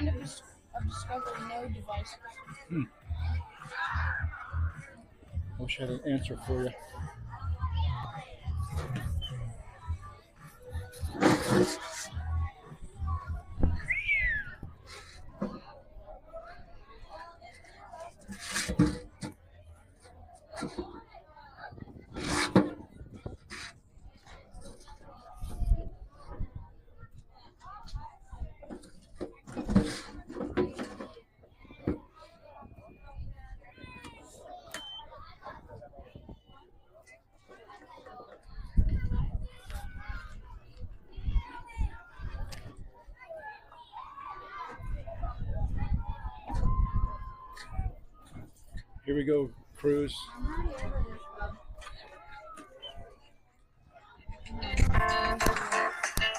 End of discovery, no devices. Wish I had an answer for you. Here we go, Cruz.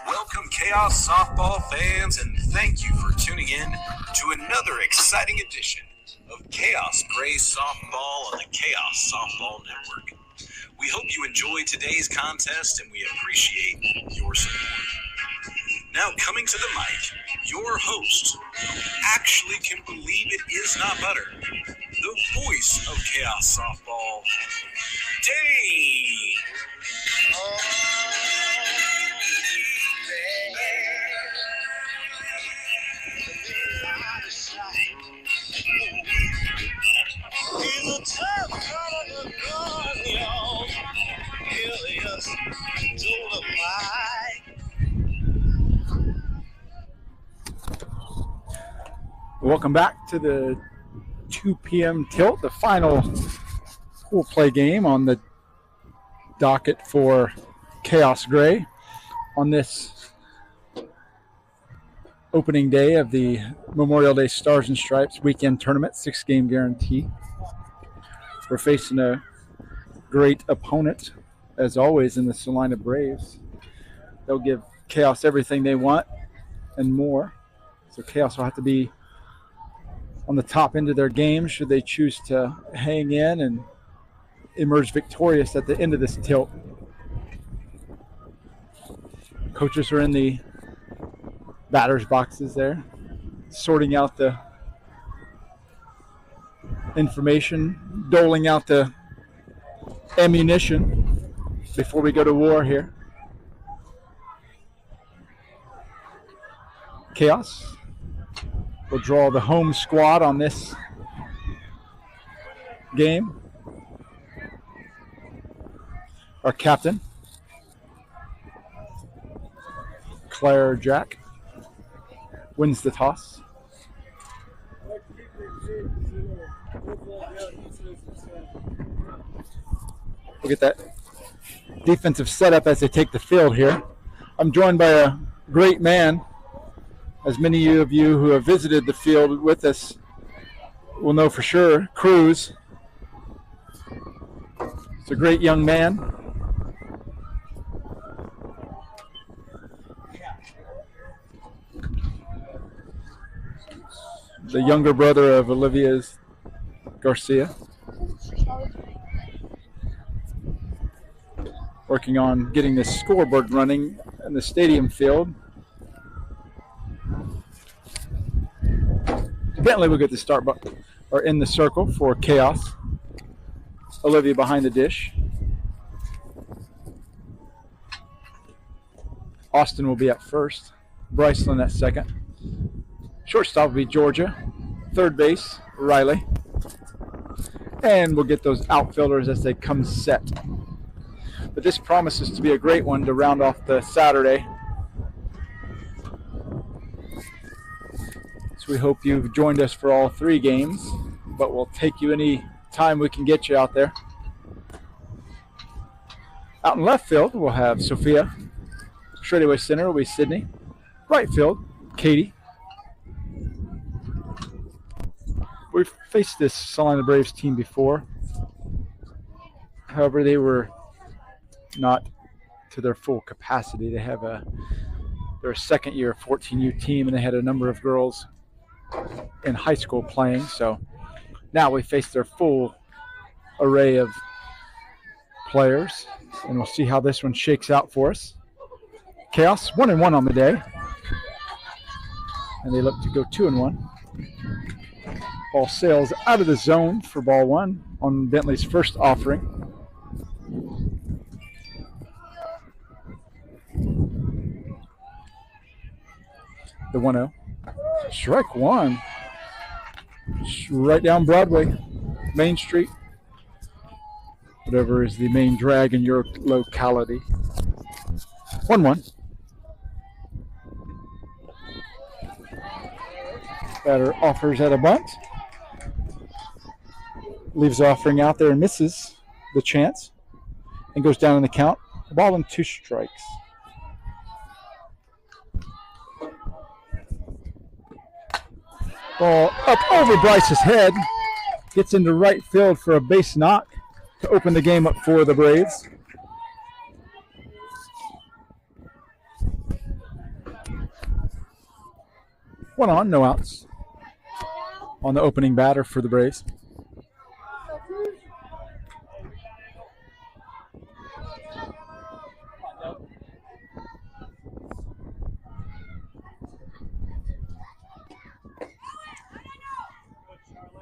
Welcome, Khaos softball fans, and thank you for tuning in to another exciting edition of Khaos Grey softball on the Khaos Softball Network. We hope you enjoyed today's contest, and we appreciate your support. Now coming to the mic, your host, who actually can believe it is not butter, the voice of Khaos softball, Dave. Welcome back to the 2 p.m. tilt, the final pool play game on the docket for Khaos Grey on this opening day of the Memorial Day Stars and Stripes weekend tournament, 6-game guarantee. We're facing a great opponent, as always, in the Salina Braves. They'll give Khaos everything they want and more. So Khaos will have to be on the top end of their game should they choose to hang in and emerge victorious at the end of this tilt. Coaches are in the batter's boxes there, sorting out the information, doling out the ammunition before we go to war here. Khaos will draw the home squad on this game. Our captain, Claire Jack, wins the toss. Look at that defensive setup as they take the field here. I'm joined by a great man. As many of you who have visited the field with us will know for sure, Cruz. He's a great young man. The younger brother of Olivia's Garcia. Working on getting this scoreboard running in the stadium field. Bentley will get the start or in the circle for Khaos. Olivia behind the dish. Austin will be at first. Bryceland at second. Shortstop will be Georgia. Third base, Riley. And we'll get those outfielders as they come set. But this promises to be a great one to round off the Saturday. So we hope you've joined us for all 3 games, but we'll take you any time we can get you out there. Out in left field, we'll have Sophia. Straightaway center will be Sydney. Right field, Katie. We've faced this Salina Braves team before. However, they were not to their full capacity. They're a second-year 14U team, and they had a number of girls in high school playing. So now we face their full array of players, and we'll see how this one shakes out for us. Khaos 1-1 on the day. And they look to go 2-1. Ball sails out of the zone for ball one on Bentley's first offering. The 1-0. Strike one. Right down Broadway, Main Street. Whatever is the main drag in your locality. 1-1. Batter offers at a bunt. Leaves offering out there and misses the chance. And goes down in the count. Ball and 2 strikes. Ball up over Bryce's head. Gets into right field for a base knock to open the game up for the Braves. One on, no outs on the opening batter for the Braves.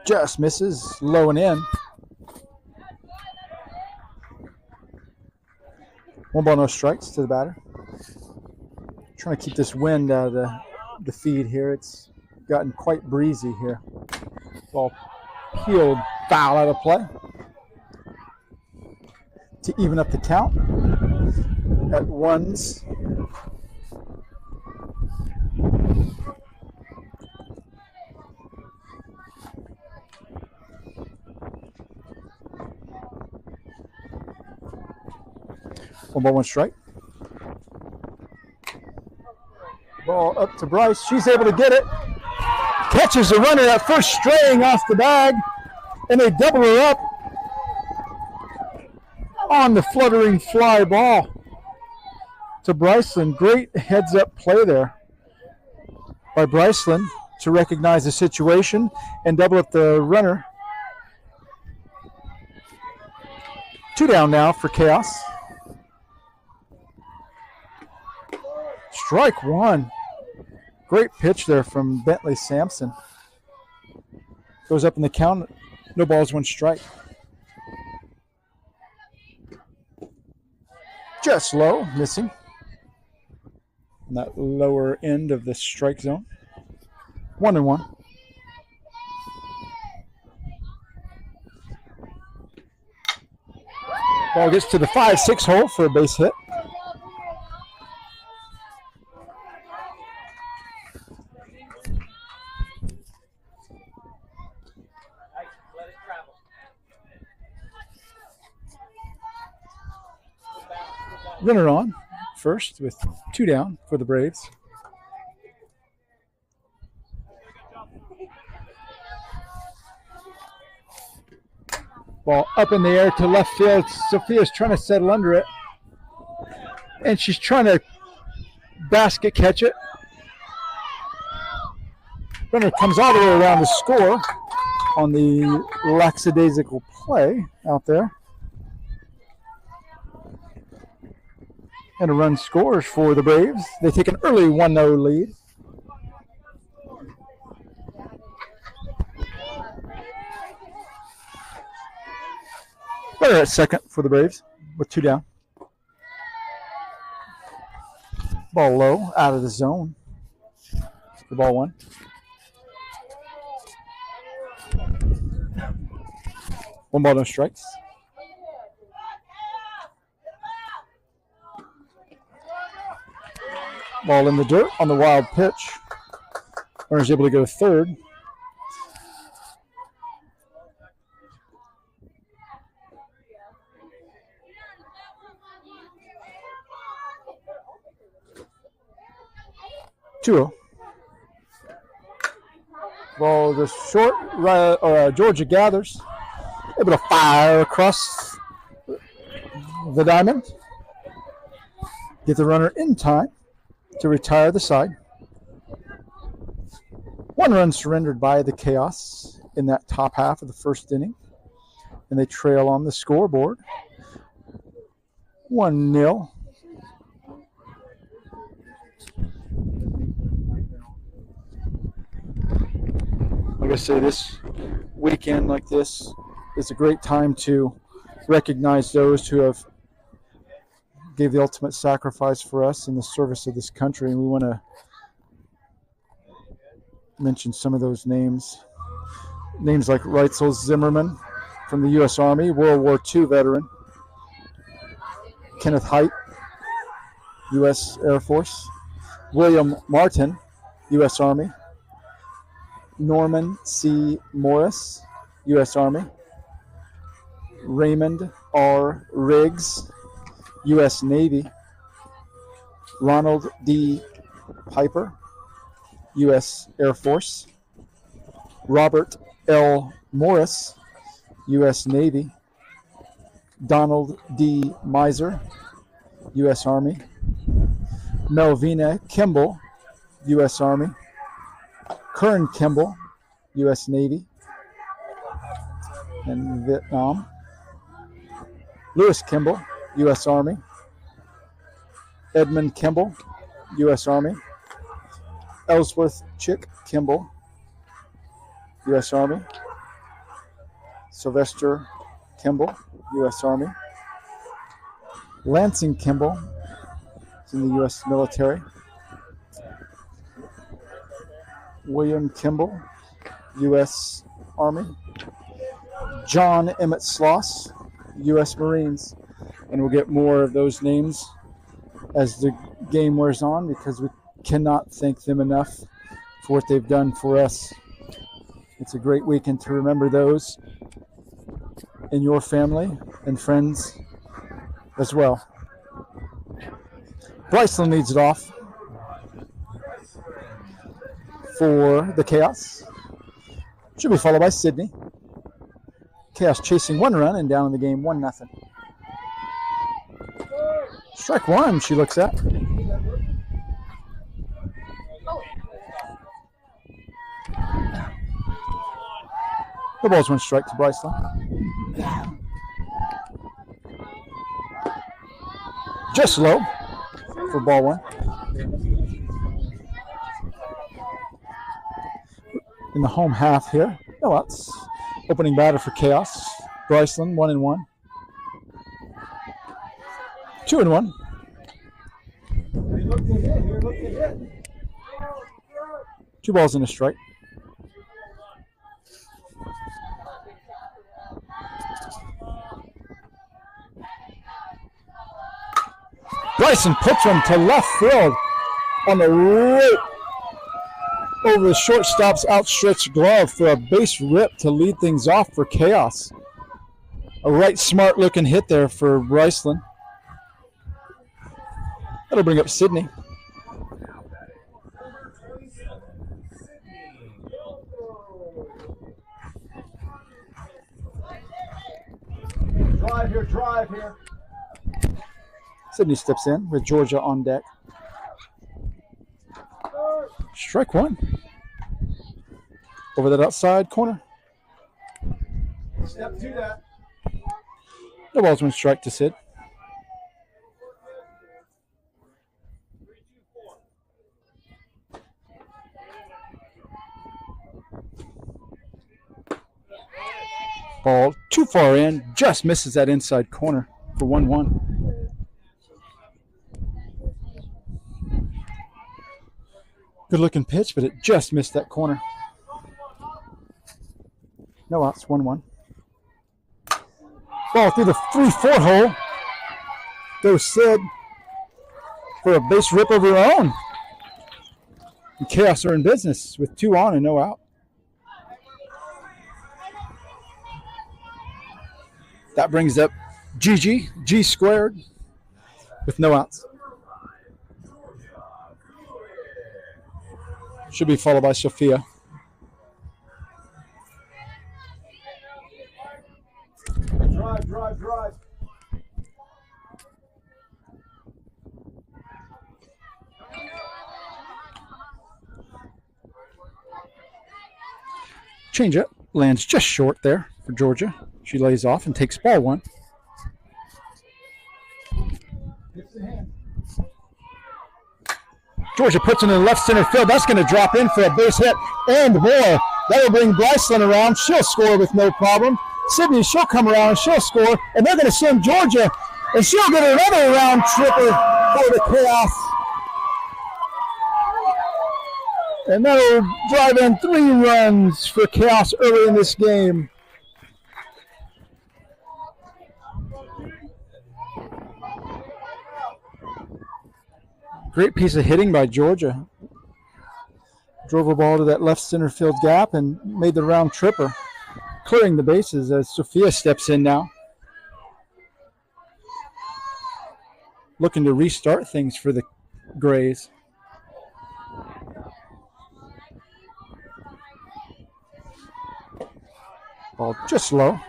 Just misses, low and in. 1 ball, no strikes to the batter. Trying to keep this wind out of the feed here. It's gotten quite breezy here. Ball peeled foul out of play to even up the count at 1s. One ball, 1 strike. Ball up to Bryce. She's able to get it. Catches the runner at first, straying off the bag, and they double her up on the fluttering fly ball to Bryceland. Great heads-up play there by Bryceland to recognize the situation and double up the runner. 2 down now for Khaos. Strike one. Great pitch there from Bentley Sampson. Goes up in the count. No balls, 1 strike. Just low, missing. On that lower end of the strike zone. 1-1. Ball gets to the 5-6 hole for a base hit. Runner on first with 2 down for the Braves. Ball up in the air to left field. Sophia's trying to settle under it. And she's trying to basket catch it. Runner comes all the way around to score on the lackadaisical play out there. And a run scores for the Braves. They take an early 1-0 lead. Runner at second for the Braves with 2 down. Ball low, out of the zone. The ball 1. One ball, no strikes. Ball in the dirt on the wild pitch. Runner's able to go to third. Ball goes short. Georgia gathers. Able to fire across the diamond. Get the runner in time to retire the side. 1 run surrendered by the Khaos in that top half of the first inning. And they trail on the scoreboard. 1-0. Like I say, this weekend like this is a great time to recognize those who have gave the ultimate sacrifice for us in the service of this country, and we want to mention some of those names. Names like Reitzel Zimmerman from the U.S. Army, World War II veteran. Kenneth Hite, U.S. Air Force. William Martin, U.S. Army. Norman C. Morris, U.S. Army. Raymond R. Riggs, U.S. Navy. Ronald D. Piper, U.S. Air Force. Robert L. Morris, U.S. Navy. Donald D. Miser, U.S. Army. Melvina Kimball, U.S. Army. Kern Kimball, U.S. Navy and Vietnam. Lewis Kimball, U.S. Army. Edmund Kimball, U.S. Army. Ellsworth Chick Kimball, U.S. Army. Sylvester Kimball, U.S. Army. Lansing Kimball is in the U.S. military. William Kimball, U.S. Army. John Emmett Sloss, U.S. Marines. And we'll get more of those names as the game wears on because we cannot thank them enough for what they've done for us. It's a great weekend to remember those in your family and friends as well. Bryceland leads it off for the Chaos. Should be followed by Sydney. Chaos chasing one run and down in the game 1-0. Strike one, she looks at. The ball's one strike to Bryceland. Just low for ball one. In the home half here. No outs. Opening batter for Chaos. Bryceland, 1-1. 2-1. Two balls and a strike. Bryson puts one to left field on the right over the shortstop's outstretched glove for a base rip to lead things off for Chaos. A right smart looking hit there for Bryceland. That'll bring up Sydney. Drive here. Sydney steps in with Georgia on deck. Strike one. Over that outside corner. Step to that. No balls, one strike to Sid. Ball too far in, just misses that inside corner for 1-1. Good looking pitch, but it just missed that corner. No outs, 1-1. Ball through the 3-4 hole. Goes Sid for a base rip of her own. And Chaos are in business with 2 on and no out. That brings up G squared, with no outs. Should be followed by Sophia. Drive. Changeup lands just short there for Georgia. She lays off and takes ball one. Georgia puts it in the left center field. That's going to drop in for a base hit and more. That'll bring Bryceland around. She'll score with no problem. Sydney, she'll come around and she'll score. And they're going to send Georgia, and she'll get another round tripper for the Chaos. And that'll drive in 3 runs for Chaos early in this game. Great piece of hitting by Georgia. Drove a ball to that left center field gap and made the round tripper, clearing the bases as Sophia steps in now. Looking to restart things for the Grays. Ball just low.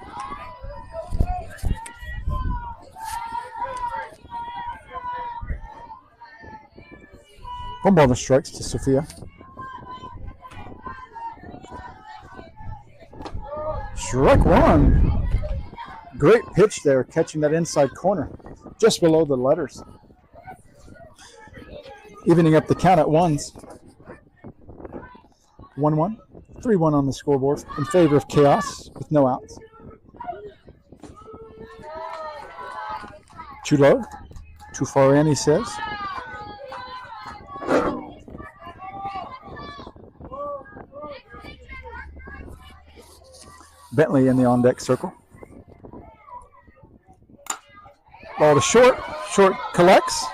One ball to strikes to Sophia. Strike one. Great pitch there, catching that inside corner, just below the letters. Evening up the count at ones. 1-1. 3-1 on the scoreboard in favor of Chaos with no outs. Too low. Too far in, he says. Bentley in the on-deck circle. Ball to short. Short collects.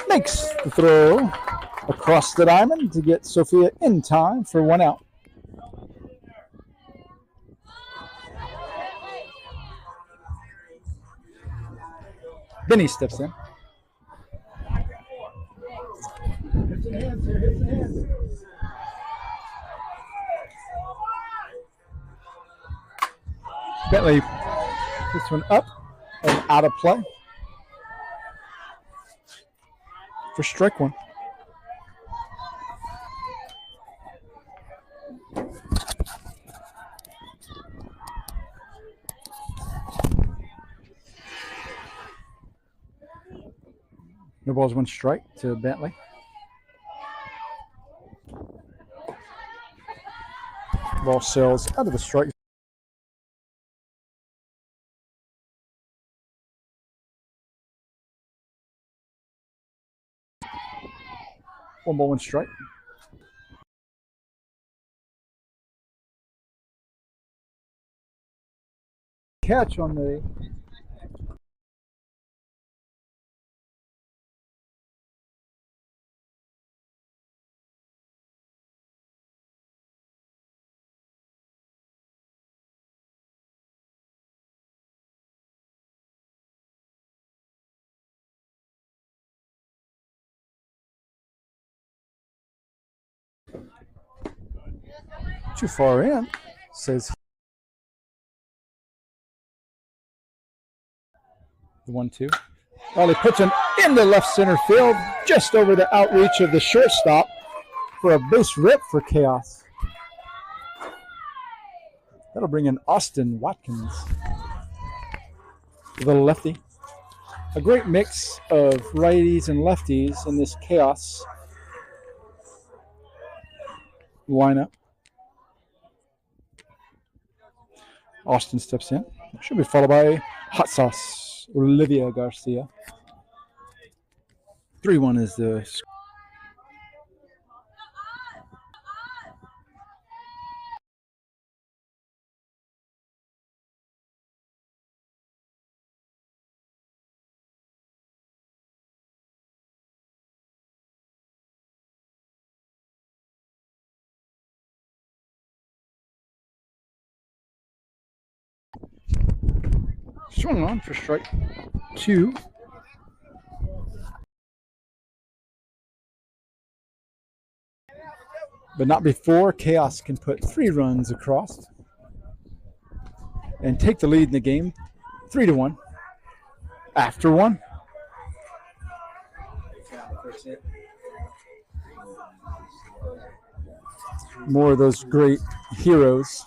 Makes the throw across the diamond to get Sophia in time for 1 out. Benny steps in. Bentley, this one up and out of play for strike one. No balls, 1 strike to Bentley. Ball sails out of the strike. One ball, 1 strike. Catch on the too far in, says the 1-2. Well, he puts him into left center field, just over the outreach of the shortstop for a base rip for Chaos. That'll bring in Austin Watkins, the little lefty. A great mix of righties and lefties in this Chaos lineup. Austin steps in. Should be followed by Hot Sauce, Olivia Garcia. 3-1 is the score. Swung on for strike 2. But not before Chaos can put 3 runs across and take the lead in the game 3-1 after 1. More of those great heroes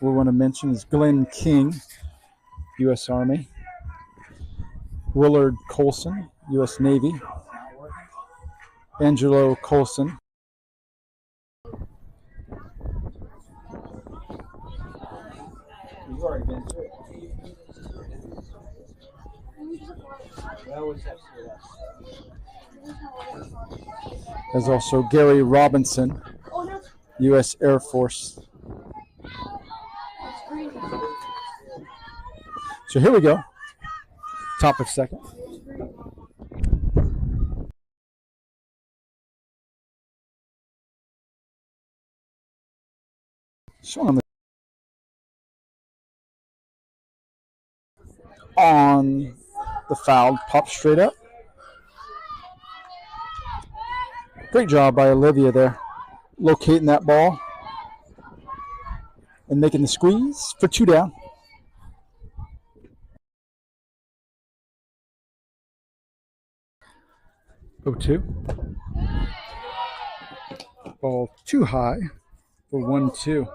we want to mention is Glenn King, U.S. Army. Willard Colson, U.S. Navy. Angelo Colson. You've already been through it. There's also Gary Robinson, U.S. Air Force. So here we go. Top of second. So on the foul, pop straight up. Great job by Olivia there, locating that ball and making the squeeze for 2 down. Oh, 2. Ball too high for 1-2.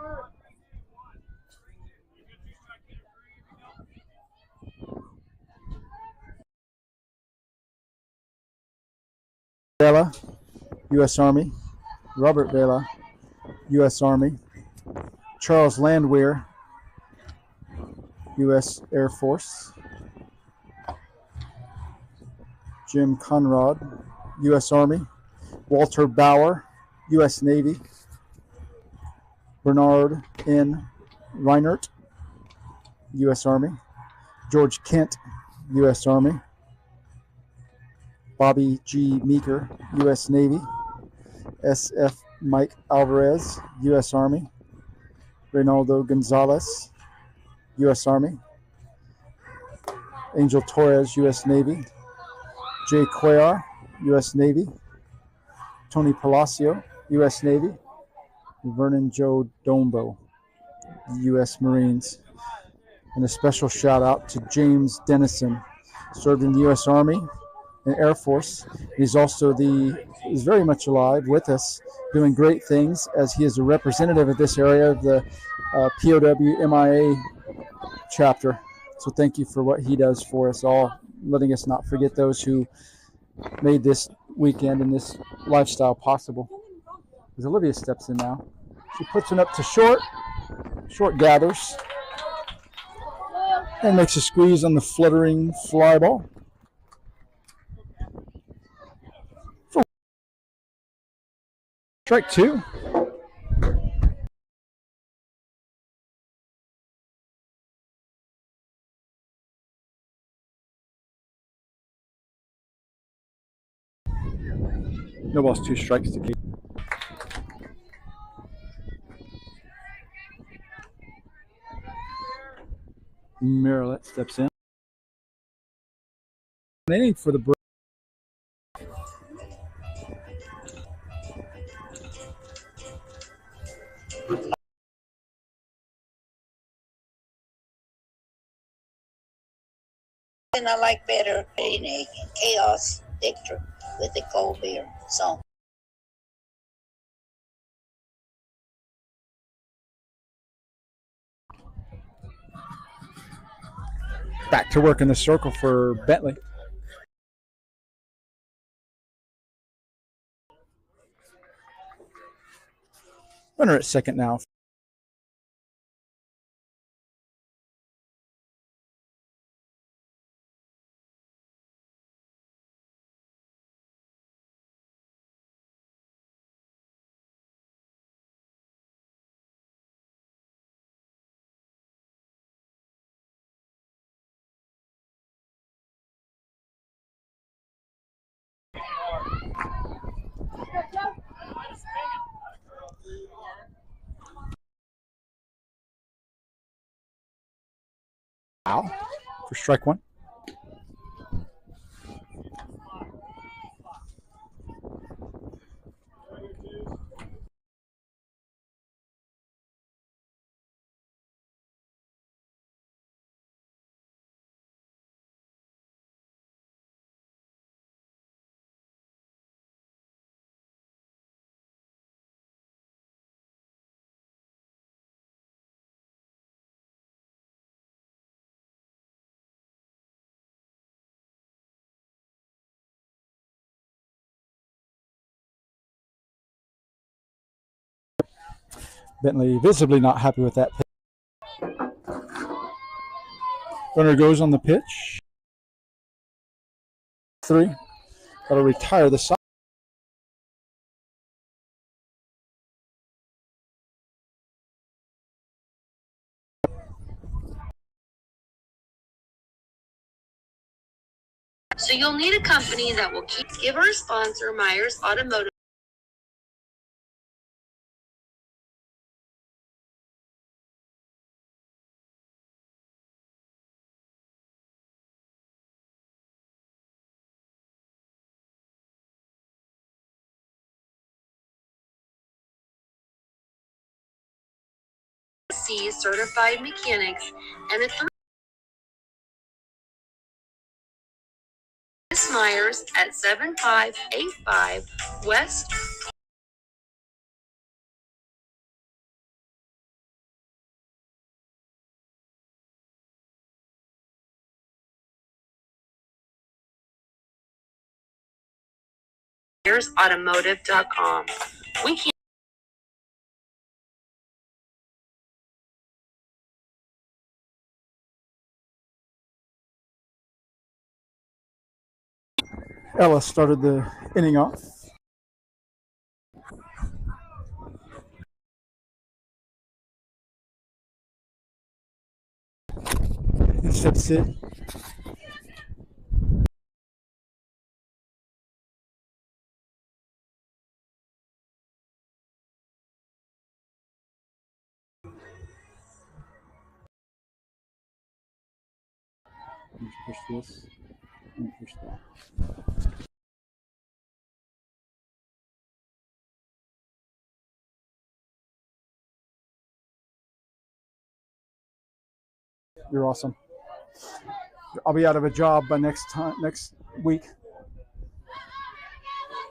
Vela, U.S. Army. Robert Vela, U.S. Army. Charles Landwehr, U.S. Air Force. Jim Conrad, U.S. Army. Walter Bauer, U.S. Navy. Bernard N. Reinert, U.S. Army. George Kent, U.S. Army. Bobby G. Meeker, U.S. Navy. S.F. Mike Alvarez, U.S. Army. Reynaldo Gonzalez, U.S. Army. Angel Torres, U.S. Navy. Jay Cuellar, U.S. Navy. Tony Palacio, U.S. Navy. Vernon Joe Dombo, U.S. Marines. And a special shout out to James Dennison, served in the U.S. Army and Air Force. He's very much alive with us, doing great things as he is a representative of this area of the POW MIA chapter. So thank you for what he does for us all, letting us not forget those who made this weekend and this lifestyle possible. As Olivia steps in now, she puts one up to short gathers, and makes a squeeze on the fluttering fly ball. Strike 2. No balls, 2 strikes to keep. Marilette steps in. Inning for the break. And I like better in a Chaos Victor with the cold beer song. Back to work in the circle for Bentley. Runner at second now. Foul for strike 1. Bentley visibly not happy with that pitch. Runner goes on the pitch. 3. Got to retire the side. So you'll need a company that will give our sponsor, Myers Automotive. Certified mechanics and a 3 Myers at 7585 West MyersAutomotive.com. We can Ella started the inning off. Instead sit. Push this and push that. You're awesome. I'll be out of a job by next week.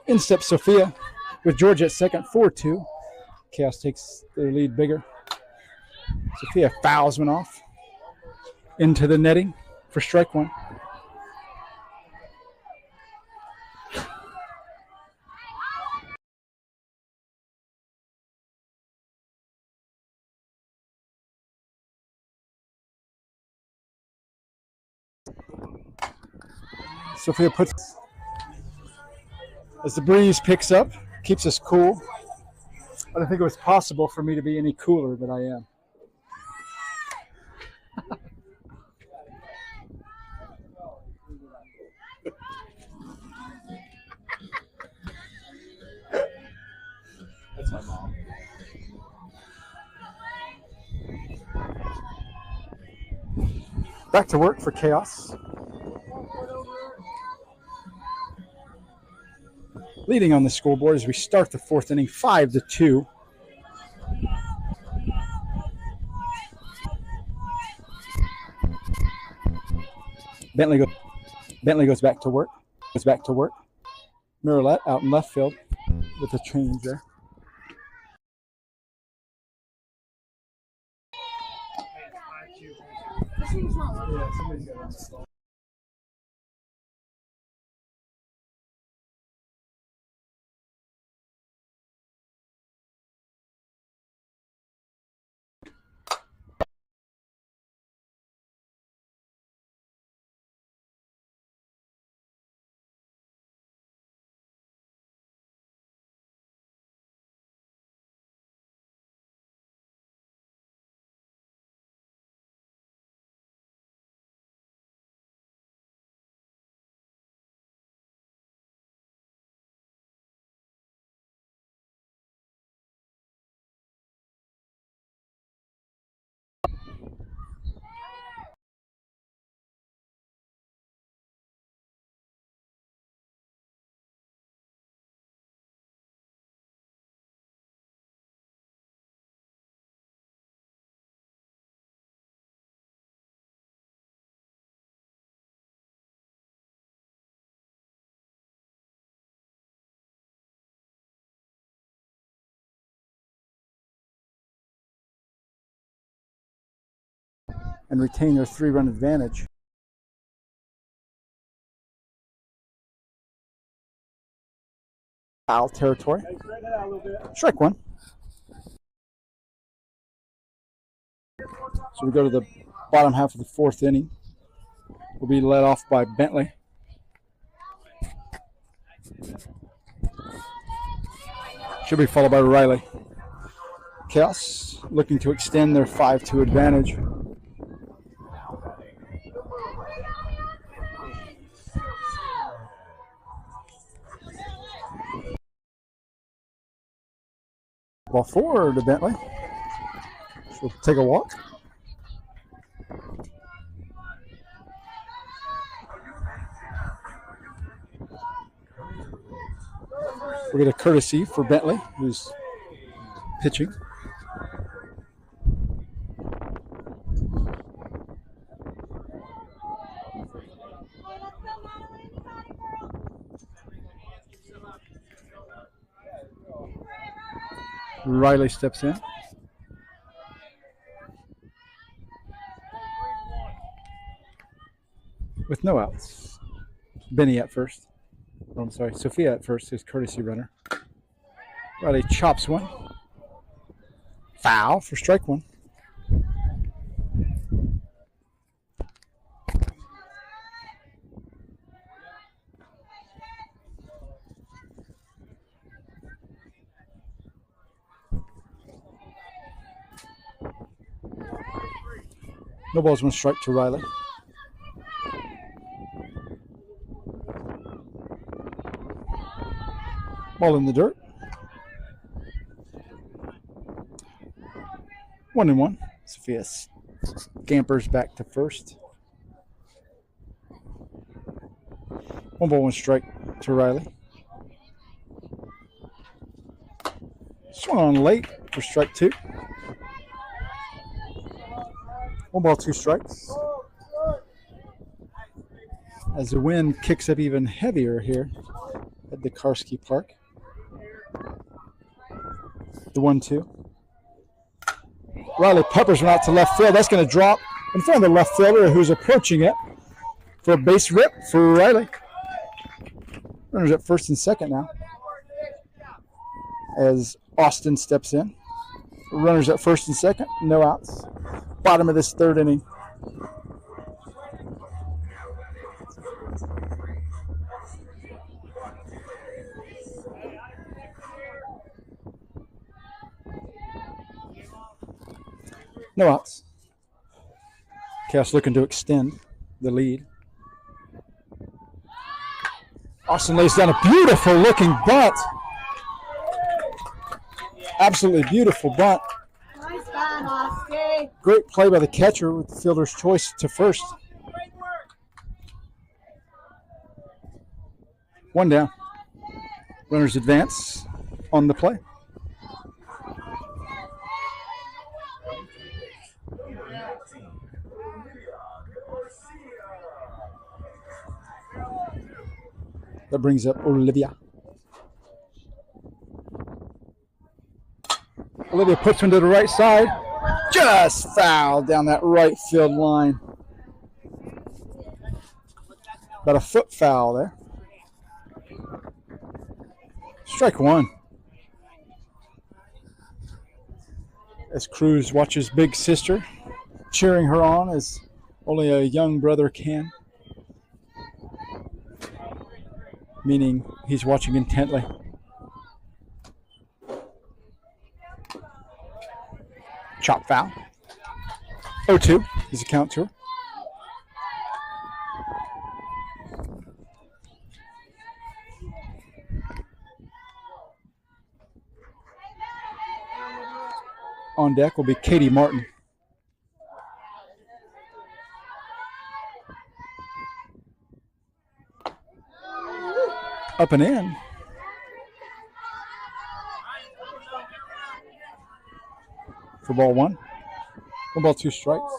In steps Sophia with Georgia at second, 4-2. Khaos takes their lead bigger. Sophia fouls one off into the netting for strike 1. Sophia puts as the breeze picks up, keeps us cool. I don't think it was possible for me to be any cooler than I am. That's my mom. Back to work for Khaos. Leading on the scoreboard as we start the 4th inning, 5-2. Bentley goes back to work. Miralette out in left field with a change there. And retain their 3-run advantage. Foul territory. Strike 1. So we go to the bottom half of the fourth inning. Will be led off by Bentley. Should be followed by Riley. Khaos looking to extend their 5-2 advantage. Ball forward to Bentley. She'll take a walk. We get a courtesy for Bentley, who's pitching. Riley steps in. With no outs. Benny at first. Oh, I'm sorry, Sophia at first, his courtesy runner. Riley chops one. Foul for strike one. No balls, one strike to Riley. Ball in the dirt. 1-1. Sophia scampers back to first. 1 ball, 1 strike to Riley. Swung on late for strike 2. 1 ball, 2 strikes. As the wind kicks up even heavier here at the Karski Park. The 1-2. Riley peppers one out to left field. That's going to drop in front of the left fielder who's approaching it for a base rip for Riley. Runners at first and second now as Austin steps in. Runners at first and second, no outs. Bottom of this third inning. No outs. Khaos looking to extend the lead. Austin lays down a beautiful looking bunt. Absolutely beautiful bunt. Nice bunt, Austin. Great play by the catcher with the fielder's choice to first. 1 down. Runners advance on the play. That brings up Olivia. Olivia puts one to the right side. Just foul down that right field line. About a foot foul there. Strike 1. As Cruz watches big sister cheering her on as only a young brother can. Meaning he's watching intently. Chop foul. 0-2 is a count to her. On deck will be Katie Martin. Up and in. For ball 1. 1 ball, 2 strikes.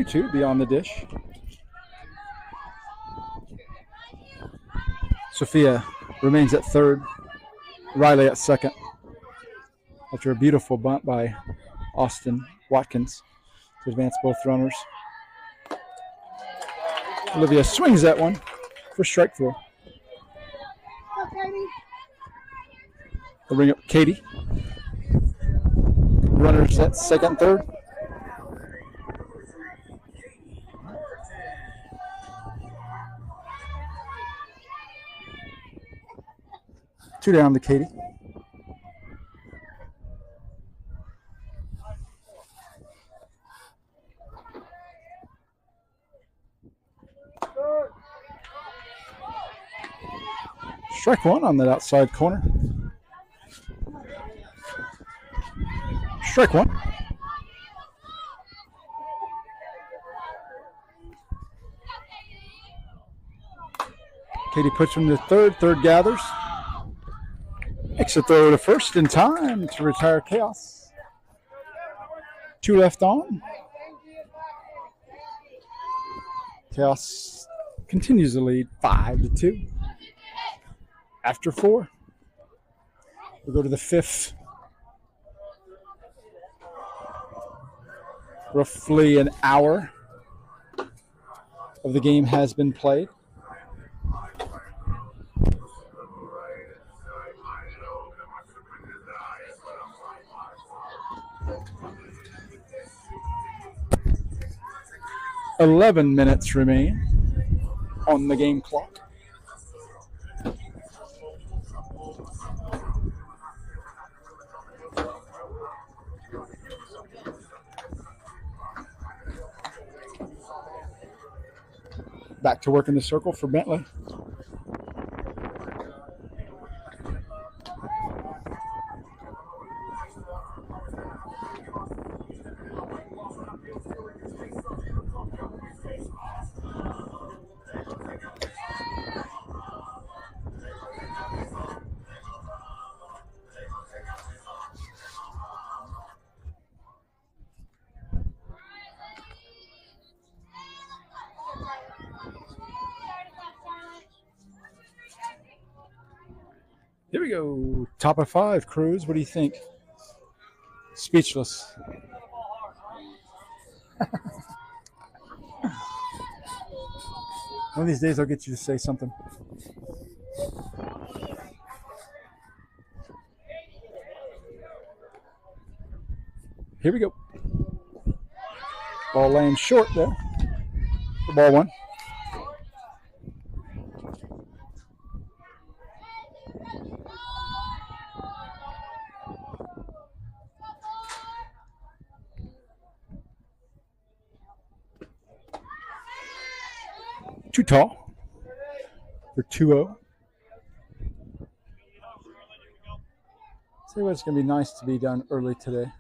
Two beyond the dish. Sophia remains at third. Riley at second. After a beautiful bunt by Austin Watkins to advance both runners. Olivia swings that one for strike 4. They'll bring up Katie. Runners at second, third. Two down to Katie. Strike one on that outside corner. Strike one. Katie puts him to third. Third gathers. Makes a throw to first in time to retire Khaos. Two left on. Khaos continues to lead 5-2. After four, we'll go to the fifth. Roughly an hour of the game has been played. "11 minutes remain on the game clock. Back to work in the circle for Bentley. Here we go. Top of five, Cruz. What do you think? Speechless. One of these days I'll get you to say something. Here we go. Ball lands short there. For ball one. Too tall for 2-0. Tell you what, it's going to be nice to be done early today.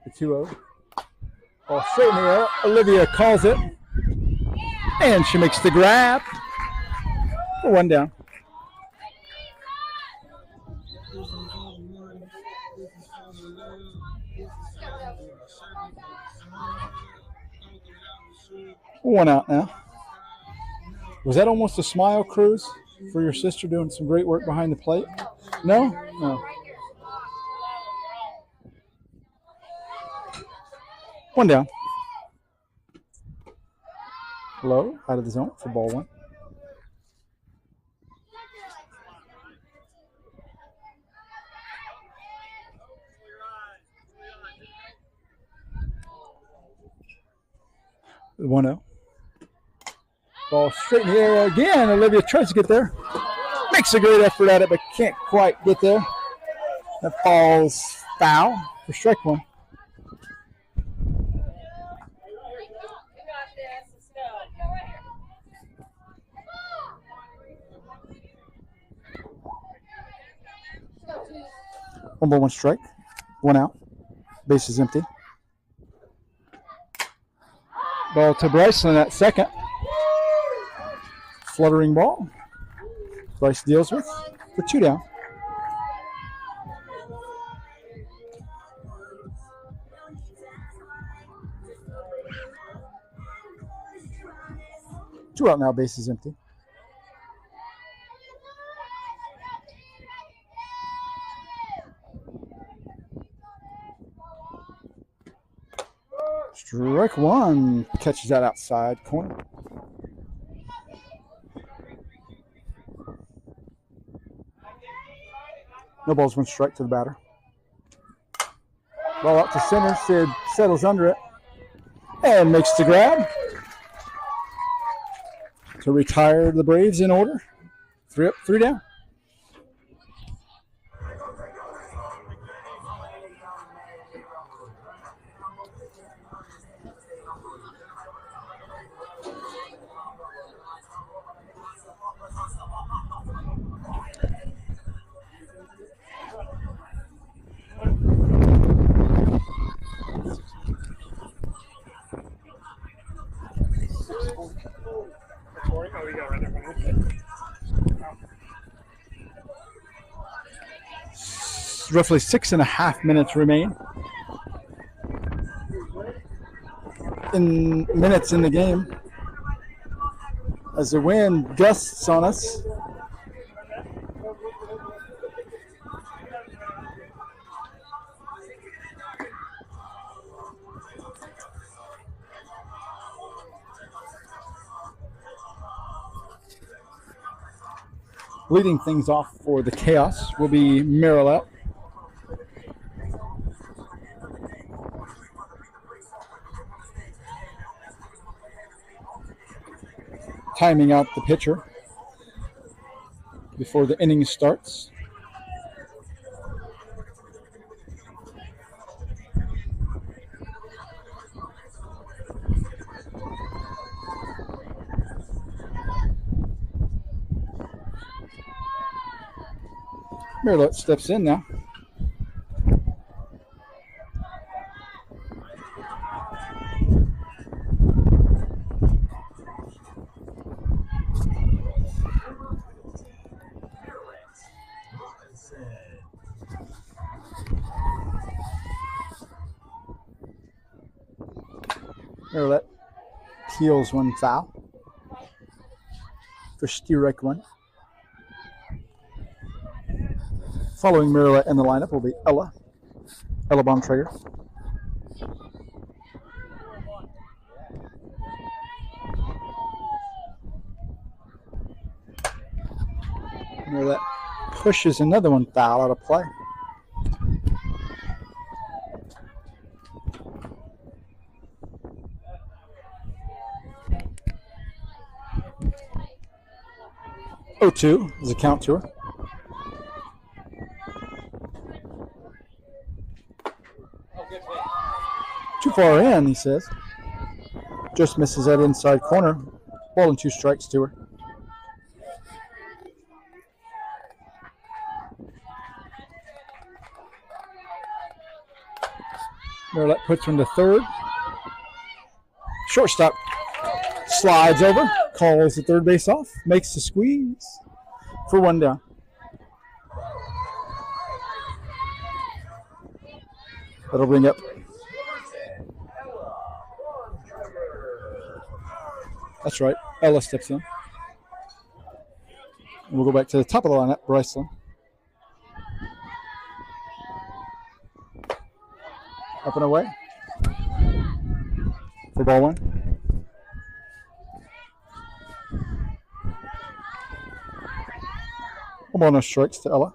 The 2-0. Ball straight in the air. Olivia calls it. And she makes the grab. For one down. One out now. Was that almost a smile, Cruz, for your sister doing some great work behind the plate? No? No. One down. Low, out of the zone for ball one. The 1-0. Ball straight in the air again. Olivia tries to get there. Makes a great effort at it, but can't quite get there. That falls foul for strike one. One ball, one strike. One out. Base is empty. Ball to Bryceland at second. Fluttering ball. Bryce deals with for two down. Two out now, base is empty. Strike one. Catches that outside corner. No balls, one strike to the batter. Ball out to center. Sid settles under it and makes the grab to retire the Braves in order. 3 up, 3 down. Roughly 6.5 minutes remain. In the game, as the wind gusts on us. Leading things off for the Chaos will be Marilette. Timing out the pitcher before the inning starts. Marilette steps in now. Marilette peels one foul for strike one. Following Marilette in the lineup will be Ella Baumtrager. Marilette pushes another one foul out of play. Oh, 2 is a count to her. Too far in, he says. Just misses that inside corner. Ball and 2 strikes to her. Marilette puts one to third. Shortstop slides over, calls the third base off, makes the squeeze for 1 down. That'll bring up. That's right, Ella steps in. And we'll go back to the top of the lineup, Bryceland. Up and away for ball 1. One ball, no strikes to Ella.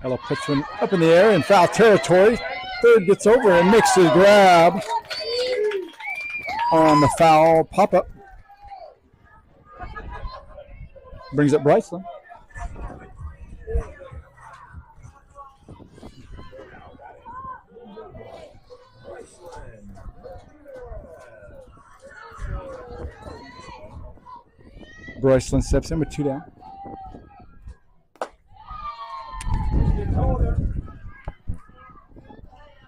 Ella puts one up in the air in foul territory. Third gets over and makes the grab on the foul pop-up. Brings up Bryceland. Bryceland steps in with 2 down.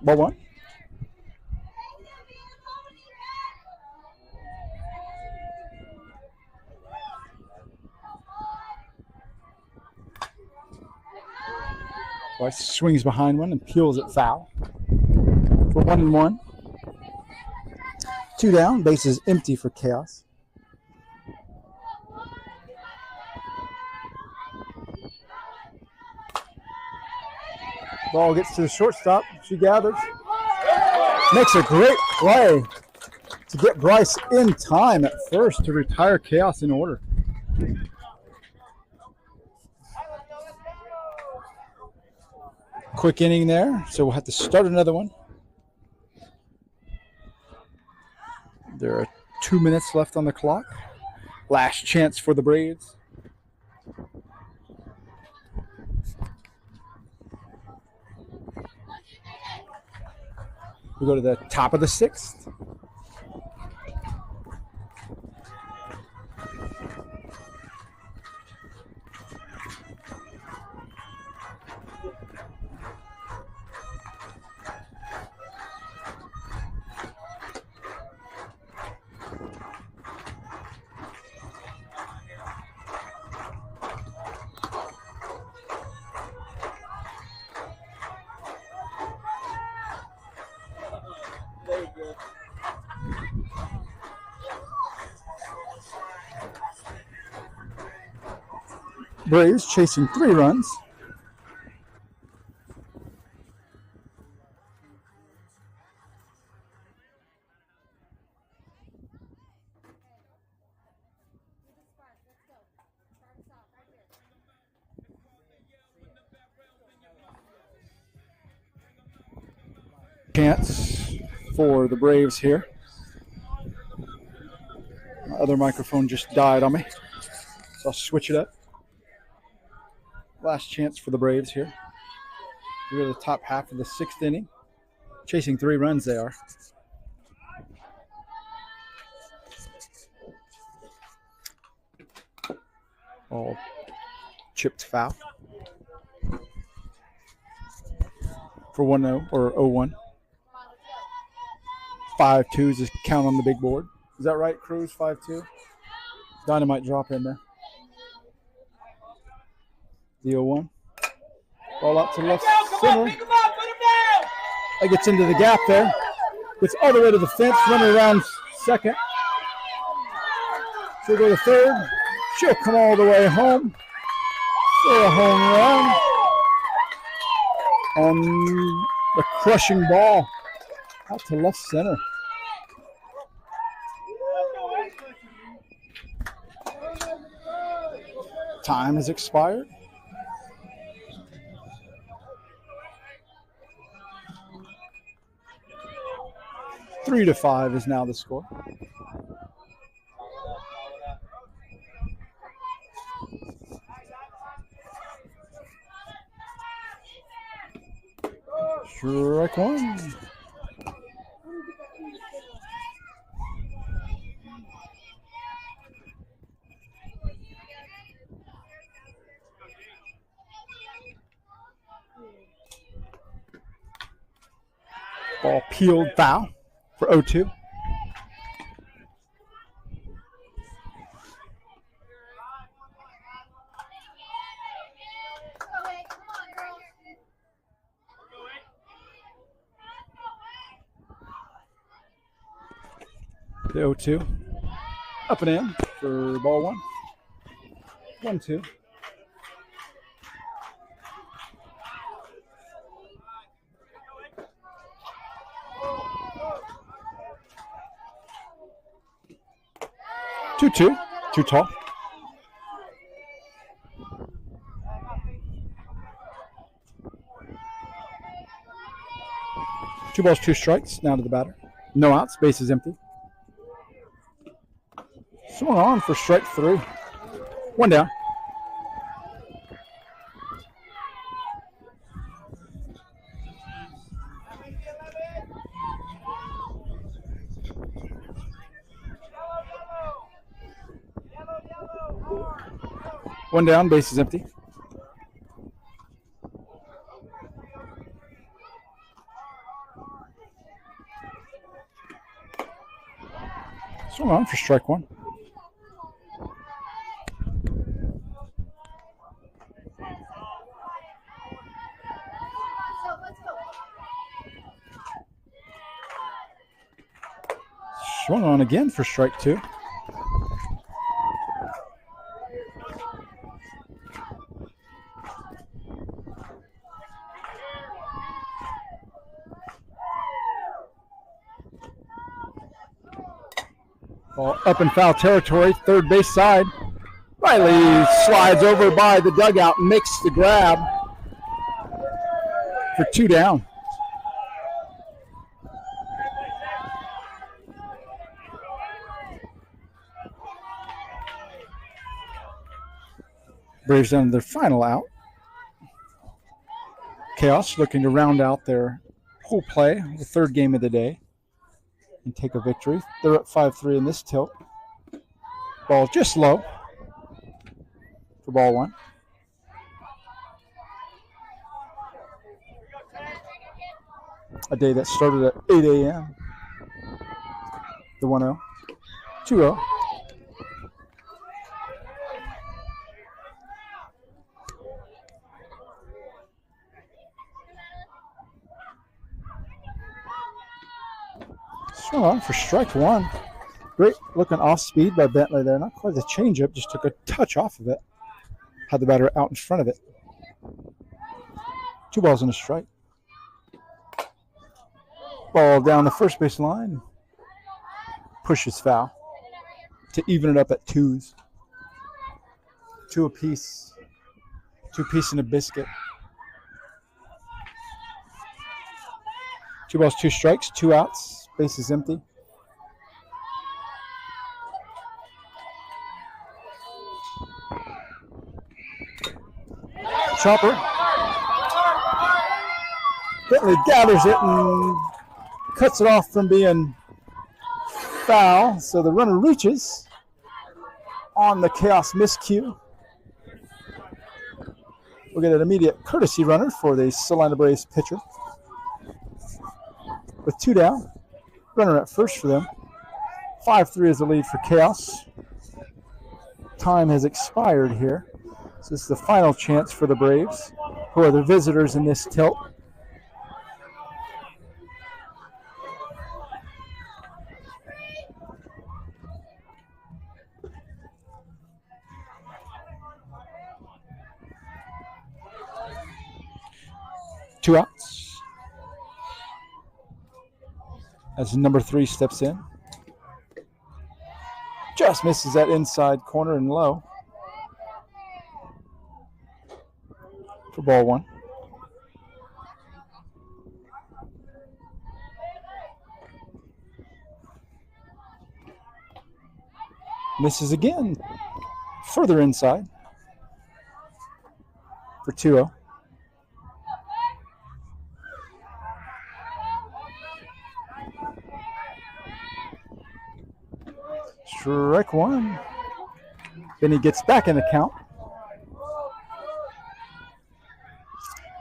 Ball 1. Bryce swings behind one and peels it foul for 1-1. 2 down, base is empty for Chaos. Ball gets to the shortstop. She gathers. Makes a great play to get Bryce in time at first to retire Chaos in order. Quick inning there, so we'll have to start another one. There are 2 minutes left on the clock. Last chance for the Braves. We go to the top of the 6th. Braves chasing 3 runs. Chance for the Braves here. My other microphone just died on me, so I'll switch it up. Last chance for the Braves here. We go to the top half of the 6th inning. Chasing 3 runs they are. All chipped foul. For 1-0 or 0-1. 5-2 is the count on the big board. Is that right, Cruz? 5-2? Dynamite drop in there. The 0-1. Ball out to left center. That gets into the gap there. Gets all the way to the fence, running around second. She'll go to third. She'll come all the way home for a home run. On the crushing ball out to left center. Time has expired. 3-5 is now the score. Strike one. Ball peeled foul for 0-2. The 0-2. Up and in for ball one. 1-2. Two, too tall. Two balls, 2 strikes. Now to the batter. No outs. Base is empty. Swung on for strike 3. 1 down. One down, base is empty. Swung on for strike 1. Swung on again for strike 2. Ball up in foul territory, third base side. Riley slides over by the dugout and makes the grab for 2 down. Braves on their final out. Khaos looking to round out their pool play, the 3rd game of the day, and take a victory. They're up 5-3 in this tilt. Ball just low for ball 1. A day that started at 8 a.m. The 1-0, 2-0. Swung on for strike 1. Great looking off speed by Bentley there. Not quite the changeup, just took a touch off of it. Had the batter out in front of it. 2 balls and a strike. Ball down the first base line. Pushes foul to even it up at 2s. 2 apiece. 2 piece and a biscuit. 2 balls, 2 strikes, 2 outs. Base is empty. Chopper. Bentley gathers it and cuts it off from being foul. So the runner reaches on the Khaos miscue. We'll get an immediate courtesy runner for the Salina Braves pitcher. With 2 down. Runner at first for them. 5-3 is the lead for Khaos. Time has expired here. So this is the final chance for the Braves, who are the visitors in this tilt. Two outs. As number 3 steps in. Just misses that inside corner and low. For ball 1. Misses again. Further inside. For 2-0. Strike 1. Then he gets back in the count.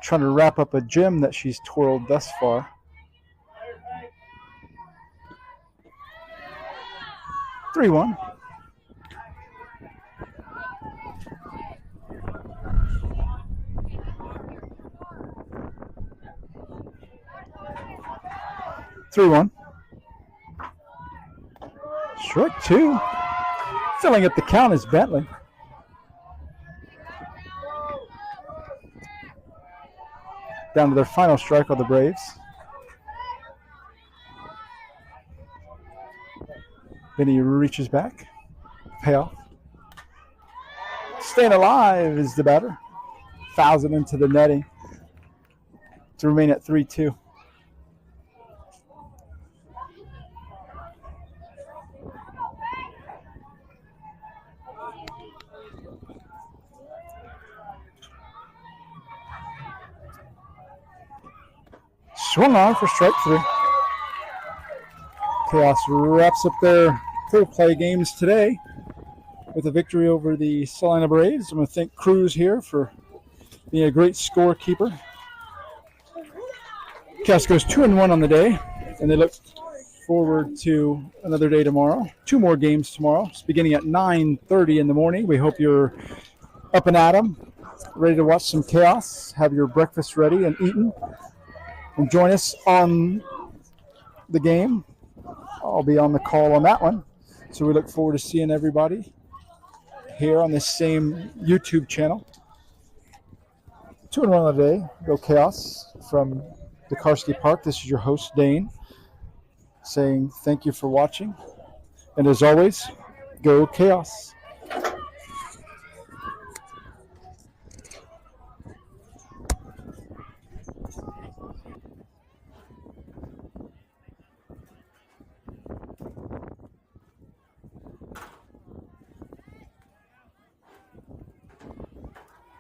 Trying to wrap up a gem that she's twirled thus far. 3-1. Strike 2. Filling up the count is Bentley. Down to their final strike of the Braves. Then he reaches back. Payoff. Staying alive is the batter. Fouls it into the netting to remain at 3-2. Swung on for strike 3. Khaos wraps up their full play games today with a victory over the Salina Braves. I'm going to thank Cruz here for being a great scorekeeper. Khaos goes 2-1 on the day, and they look forward to another day tomorrow. 2 more games tomorrow. It's beginning at 9:30 in the morning. We hope you're up and at 'em, ready to watch some Khaos, have your breakfast ready and eaten. And join us on the game. I'll be on the call on that one. So we look forward to seeing everybody here on this same YouTube channel. 2-1 on the day. Go Khaos from Dekarsky Park. This is your host, Dane, saying thank you for watching. And as always, go Khaos.